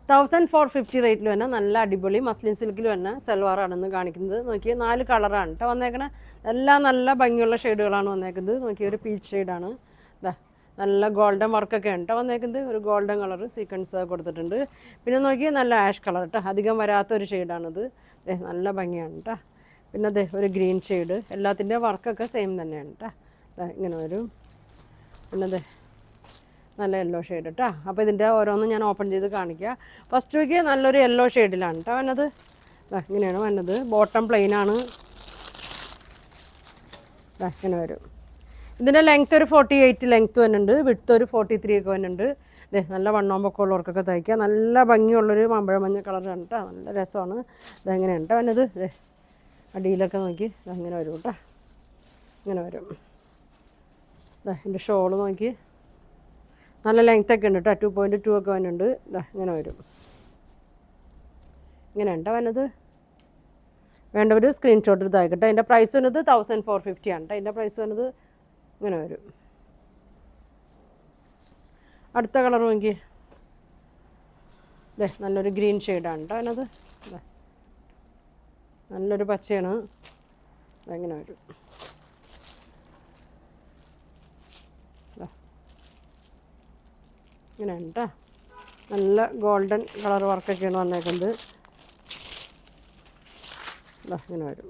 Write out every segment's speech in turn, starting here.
1450 റേറ്റിൽ തന്നെ നല്ല അടിപൊളി മസ്ലിൻ സിൽക്കിൽ തന്നെ സൽവാറാണെന്ന് കാണിക്കുന്നത്. നോക്കിയേ 4 കളറാണ് കേട്ടോ വന്നേക്കണേ. എല്ലാം നല്ല ഭംഗിയുള്ള ഷെയ്ഡുകളാണ് വന്നേക്കുന്നത്. നോക്കിയ ഒരു പീച്ച് ഷെയ്ഡാണ്. ഇതാ നല്ല ഗോൾഡൻ വർക്കൊക്കെ ഉണ്ട് കേട്ടോ വന്നേക്കുന്നത്. ഒരു ഗോൾഡൻ കളർ സീക്വൻസ് കൊടുത്തിട്ടുണ്ട്. പിന്നെ നോക്കിയാൽ നല്ല ആഷ് കളർ കേട്ടോ, അധികം വരാത്തൊരു ഷെയ്ഡാണിത്. നല്ല ഭംഗിയാണ് കേട്ടോ. പിന്നെ അതെ ഒരു ഗ്രീൻ ഷെയ്ഡ്, എല്ലാത്തിൻ്റെ വർക്കൊക്കെ സെയിം തന്നെയാണ് കേട്ടോ. ഇങ്ങനെ വരും. പിന്നെ അതെ നല്ല യെല്ലോ ഷെയ്ഡ് കേട്ടോ. അപ്പോൾ ഇതിൻ്റെ ഓരോന്നും ഞാൻ ഓപ്പൺ ചെയ്ത് കാണിക്കാം. ഫസ്റ്റ് നോക്കിയാൽ നല്ലൊരു യെല്ലോ ഷെയ്ഡിലാണ് കേട്ടോ വന്നത്. ഇങ്ങനെയാണ് വന്നത്. ബോട്ടം പ്ലെയിനാണ്. ഇങ്ങനെ വരും. ഇതിൻ്റെ ലെങ്ത്ത് ഒരു 48 ലെങ്ത്ത് വരുന്നുണ്ട്, വിഡ്ത്ത് ഒരു 43 ഒക്കെ വരുന്നുണ്ട്. നല്ല വണ്ണവും പൊക്കം ഉള്ളവർക്കൊക്കെ തയ്ക്കുക. നല്ല ഭംഗിയുള്ളൊരു മാമ്പഴ മഞ്ഞ കളറാണ് കേട്ടോ. നല്ല രസമാണ്. ഇതെങ്ങനെയാണ് കേട്ടോ വന്നത്. അടിയിലൊക്കെ നോക്കി ഇങ്ങനെ വരും കേട്ടോ. ഇങ്ങനെ വരും. എൻ്റെ ഷോള് നോക്കി നല്ല ലെങ്ത്തൊക്കെ ഉണ്ട് കേട്ടോ. 2.2 ഒക്കെ വരുന്നുണ്ട്. ഇങ്ങനെ വരും. ഇങ്ങനെ ഉണ്ടോ വന്നത്. വേണ്ടവർ സ്ക്രീൻഷോട്ട് എടുത്ത് അയക്കട്ടെ. അതിൻ്റെ പ്രൈസ് വന്നത് 1450 ആണ് കേട്ടോ. അതിൻ്റെ പ്രൈസ് വന്നത് ഇങ്ങനെ വരും. അടുത്ത കളർ നോക്കി. നല്ലൊരു ഗ്രീൻ ഷെയ്ഡാണ് കേട്ടോ അതിനത്. നല്ലൊരു പച്ചയാണ്. ഇങ്ങനെ വരും. ഇങ്ങനെയാണ് കേട്ടോ. നല്ല ഗോൾഡൻ കളർ വർക്കൊക്കെയാണ് വന്നേക്കുന്നത്. ഇങ്ങനെ വരും.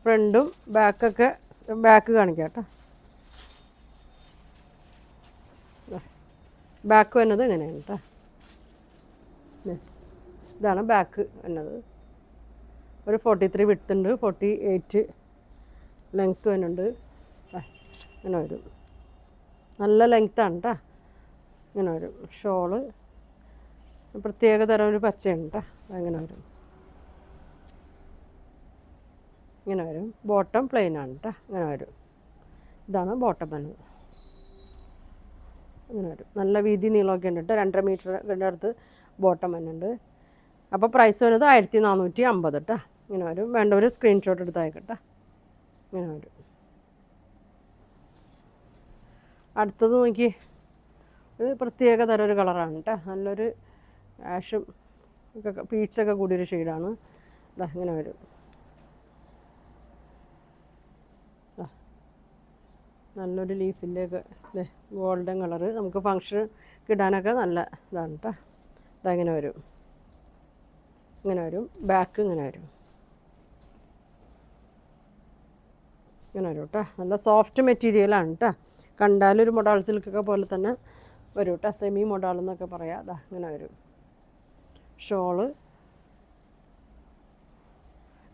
ഫ്രണ്ടും ബാക്കൊക്കെ ബാക്ക് കാണിക്കാം കേട്ടോ. ബാക്ക് വന്നത് ഇങ്ങനെയാണ് കേട്ടോ. ഇതാണ് ബാക്ക് വന്നത്. ഒരു 43 വിഡ്ത്ത് ഉണ്ട്, 48 ലെങ്ത്ത് വരുന്നുണ്ട്. ഇങ്ങനെ വരും. നല്ല ലെങ്ത്താണ് കേട്ടോ. ഇങ്ങനെ വരും. ഷോള് പ്രത്യേക തരം ഒരു പച്ചയാണ് കേട്ടോ. അങ്ങനെ വരും. ഇങ്ങനെ വരും. ബോട്ടം പ്ലെയിനാണ് കേട്ടോ. ഇങ്ങനെ വരും. ഇതാണ് ബോട്ടം വന്നത്. ഇങ്ങനെ വരും. നല്ല വീതി നീളമൊക്കെ ഉണ്ട് കേട്ടോ. 2.5 മീറ്ററിൻ്റെ അടുത്ത് ബോട്ടം വന്നുണ്ട്. അപ്പോൾ പ്രൈസ് വരുന്നത് 1450 കേട്ടോ. ഇങ്ങനെ വരും. വേണ്ടവർ സ്ക്രീൻഷോട്ട് എടുത്ത് അയക്കട്ടെ. ഇങ്ങനെ വരും. അടുത്തത് നോക്കി. ഒരു പ്രത്യേക തരം ഒരു കളറാണ് കേട്ടോ. നല്ലൊരു ആഷും ഒക്കെ പീച്ചൊക്കെ കൂടിയൊരു ഷെയ്ഡാണ്. ഇങ്ങനെ വരും. നല്ലൊരു ലീഫിൻ്റെയൊക്കെ ഗോൾഡൻ കളറ് നമുക്ക് ഫങ്ഷൻ ഇടാനൊക്കെ നല്ല ഇതാണ് കേട്ടോ. ഇതങ്ങനെ വരും. ഇങ്ങനെ വരും. ബാക്ക് ഇങ്ങനെ വരും. ഇങ്ങനെ വരും കേട്ടോ. നല്ല സോഫ്റ്റ് മെറ്റീരിയലാണ് കേട്ടോ. കണ്ടാലൊരു മൊഡാൾ സിൽക്കൊക്കെ പോലെ തന്നെ വരും കേട്ടോ. സെമി മൊഡാൾ എന്നൊക്കെ പറയാം. ഇങ്ങനെ വരും. ഷോള്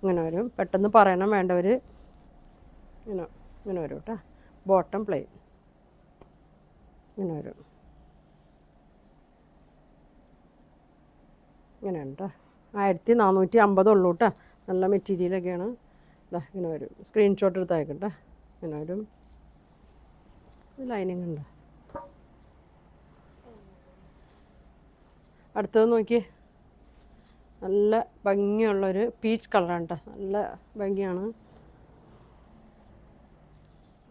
ഇങ്ങനെ വരും. പെട്ടെന്ന് പറയണം വേണ്ടവർ. ഇങ്ങനെ വരും കേട്ടോ. ബോട്ടം പ്ലെയിൻ ഇങ്ങനെ വരും. ഇങ്ങനെയാണ് കേട്ടോ. 1450 ഉള്ളൂ കേട്ടോ. നല്ല മെറ്റീരിയലൊക്കെയാണ്. ഇങ്ങനെ വരും. സ്ക്രീൻഷോട്ട് എടുത്ത് അയക്കട്ടെ. ഇങ്ങനെ വരും. ലൈനിങ് ഉണ്ട്. അടുത്തത് നോക്കി. നല്ല ഭംഗിയുള്ളൊരു പീച്ച് കളറാണ് കേട്ടോ. നല്ല ഭംഗിയാണ്.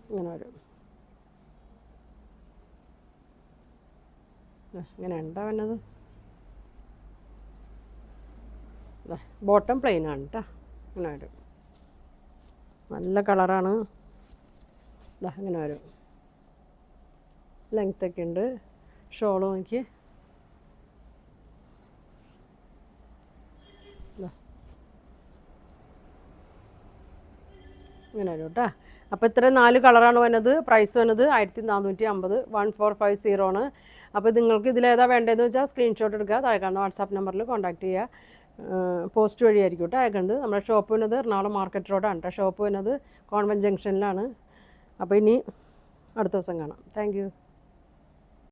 ഇങ്ങനെ വരും. ഇങ്ങനെ ഉണ്ടാവുന്നത്. ബോട്ടം പ്ലെയിനാണ് കേട്ടോ. ഇങ്ങനെ വരും. നല്ല കളറാണ്. ഇങ്ങനെ വരും. ലെങ്ത്തൊക്കെ ഉണ്ട്. ഷോള് നോക്കി. ഇങ്ങനെ വരും കേട്ടോ. അപ്പോൾ ഇത്ര 4 കളറാണ് വന്നത്. പ്രൈസ് വന്നത് 1450, 1450 ആണ്. അപ്പോൾ നിങ്ങൾക്ക് ഇതിലേതാ വേണ്ടതെന്ന് വെച്ചാൽ സ്ക്രീൻഷോട്ട് എടുക്കുക. താഴെ കാണുന്ന വാട്സാപ്പ് നമ്പറിൽ കോൺടാക്ട് ചെയ്യുക. പോസ്റ്റ് വഴിയായിരിക്കും കേട്ടോ അയക്കുന്നത്. നമ്മുടെ ഷോപ്പ് വരുന്നത് എറണാകുളം മാർക്കറ്റ് റോഡാണ് കേട്ടോ. ഷോപ്പ് വരുന്നത് കോൺവെൻറ്റ് ജംഗ്ഷനിലാണ്. അപ്പോൾ ഇനി അടുത്ത ദിവസം കാണാം. Thank you.